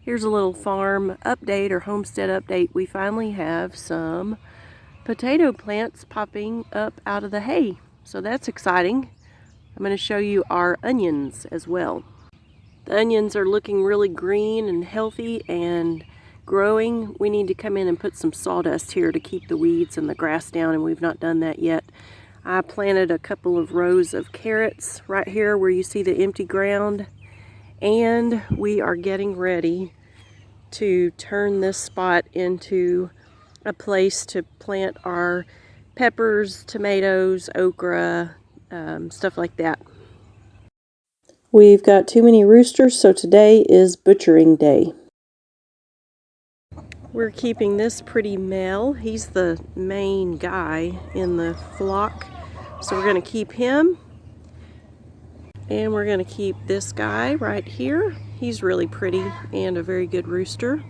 Here's a little farm update or homestead update. We finally have some potato plants popping up out of the hay. So that's exciting. I'm going to show you our onions as well. The onions are looking really green and healthy and growing. We need to come in and put some sawdust here to keep the weeds and the grass down, and we've not done that yet. I planted a couple of rows of carrots right here where you see the empty ground, and we are getting ready to turn this spot into a place to plant our peppers, tomatoes, okra, stuff like that. We've got too many roosters, so today is butchering day. We're keeping this pretty male. He's the main guy in the flock, so we're going to keep him. And we're going to keep this guy right here. He's really pretty and a very good rooster.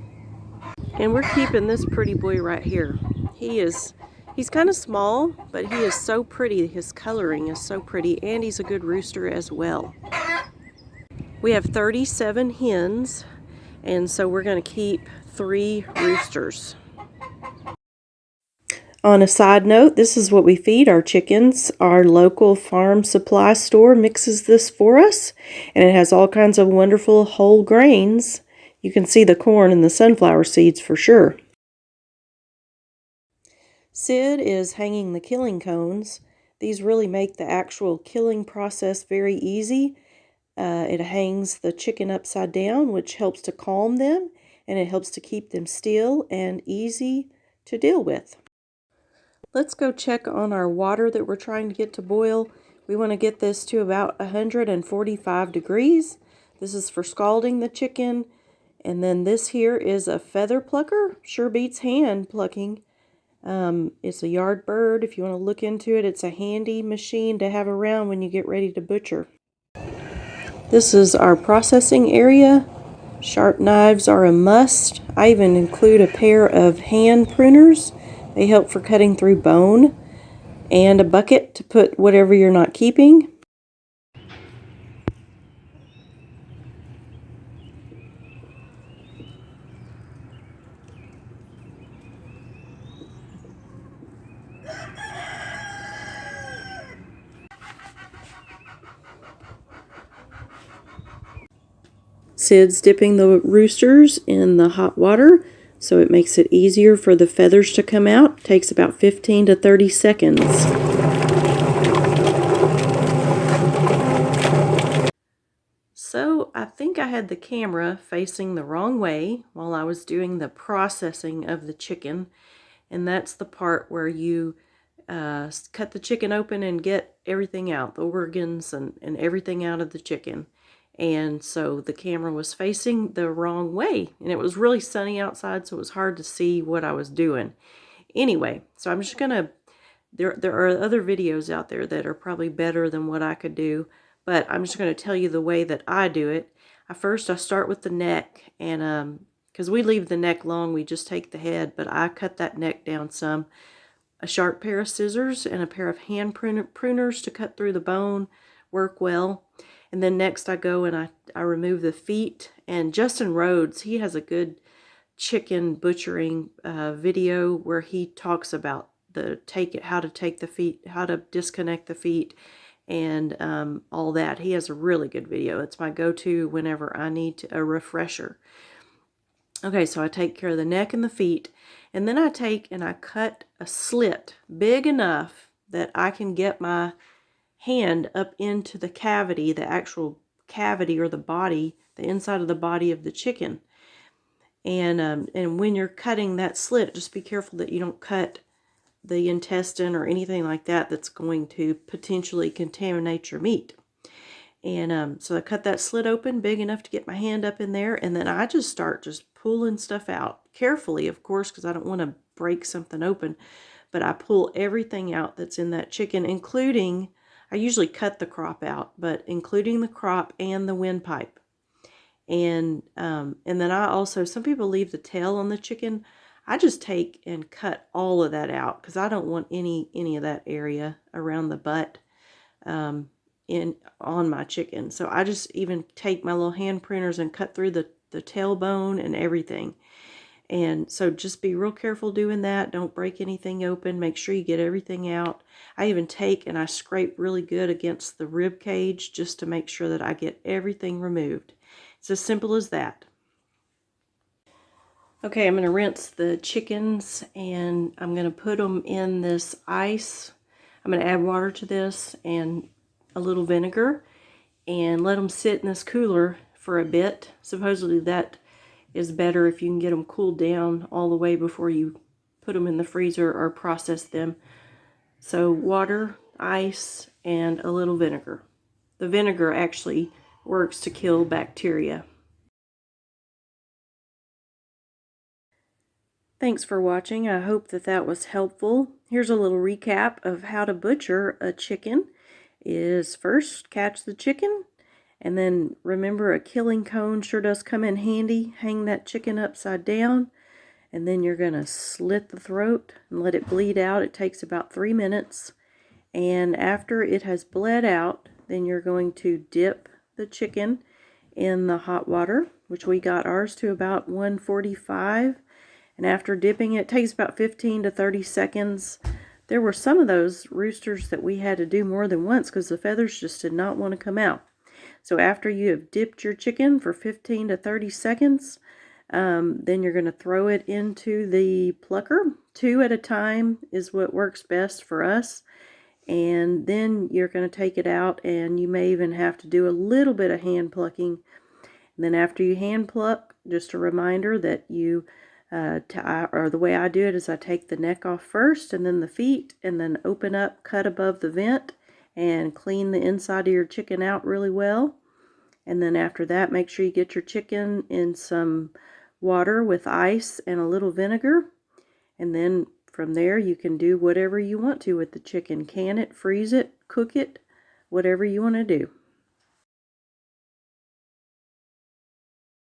And we're keeping this pretty boy right here. He's kind of small, but he is so pretty. His coloring is so pretty, and he's a good rooster as well. We have 37 hens, and so we're going to keep 3 roosters. On a side note, this is what we feed our chickens. Our local farm supply store mixes this for us, and it has all kinds of wonderful whole grains. You can see the corn and the sunflower seeds for sure. Sid is hanging the killing cones. These really make the actual killing process very easy. It hangs the chicken upside down, which helps to calm them, and it helps to keep them still and easy to deal with. Let's go check on our water that we're trying to get to boil. We want to get this to about 145 degrees. This is for scalding the chicken. And then this here is a feather plucker. Sure beats hand plucking. It's a yard bird. If you want to look into it, it's a handy machine to have around when you get ready to butcher. This is our processing area. Sharp knives are a must. I even include a pair of hand pruners. They help for cutting through bone, and a bucket to put whatever you're not keeping. Sid's dipping the roosters in the hot water, so it makes it easier for the feathers to come out. It takes about 15 to 30 seconds. So I think I had the camera facing the wrong way while I was doing the processing of the chicken, and that's the part where you cut the chicken open and get everything out, the organs and everything out of the chicken. And so the camera was facing the wrong way, and it was really sunny outside, so it was hard to see what I was doing. Anyway, so I'm just gonna, there are other videos out there that are probably better than what I could do, but I'm just going to tell you the way that I do it. First I start with the neck, and because we leave the neck long, we just take the head, but I cut that neck down some. A sharp pair of scissors and a pair of hand pruners to cut through the bone work well. And then next I go and I remove the feet. And Justin Rhodes, he has a good chicken butchering video where he talks about how to take the feet, how to disconnect the feet, and all that. He has a really good video. It's my go-to whenever I need a refresher. Okay, so I take care of the neck and the feet, and then I take and I cut a slit big enough that I can get my hand up into the cavity, the actual cavity or the body, the inside of the body of the chicken. And when you're cutting that slit, just be careful that you don't cut the intestine or anything like that that's going to potentially contaminate your meat. And so I cut that slit open big enough to get my hand up in there, and then I just start pulling stuff out. Carefully, of course, because I don't want to break something open. But I pull everything out that's in that chicken, including, I usually cut the crop out, but including the crop and the windpipe. And then I also, some people leave the tail on the chicken. I just take and cut all of that out because I don't want any of that area around the butt on my chicken. So I just even take my little hand pruners and cut through the tailbone and everything. And so just be real careful doing that. Don't break anything open. Make sure you get everything out. I even take and I scrape really good against the rib cage just to make sure that I get everything removed. It's as simple as that. Okay, I'm going to rinse the chickens and I'm going to put them in this ice. I'm going to add water to this and a little vinegar and let them sit in this cooler for a bit. Supposedly that is better if you can get them cooled down all the way before you put them in the freezer or process them. So water, ice, and a little vinegar. The vinegar actually works to kill bacteria. Thanks for watching. I hope that that was helpful. Here's a little recap of how to butcher a chicken. Is first catch the chicken, and then remember a killing cone sure does come in handy. Hang that chicken upside down, and then you're going to slit the throat and let it bleed out. It takes about 3 minutes, and after it has bled out, then you're going to dip the chicken in the hot water, which we got ours to about 145. And after dipping it takes about 15 to 30 seconds. There were some of those roosters that we had to do more than once because the feathers just did not want to come out. So after you have dipped your chicken for 15 to 30 seconds, then you're going to throw it into the plucker. 2 at a time is what works best for us. And then you're going to take it out, and you may even have to do a little bit of hand plucking. And then after you hand pluck, just a reminder that you or the way I do it is I take the neck off first and then the feet, and then open up, cut above the vent, and clean the inside of your chicken out really well. And then after that, make sure you get your chicken in some water with ice and a little vinegar. And then from there, you can do whatever you want to with the chicken. Can it, freeze it, cook it, whatever you want to do.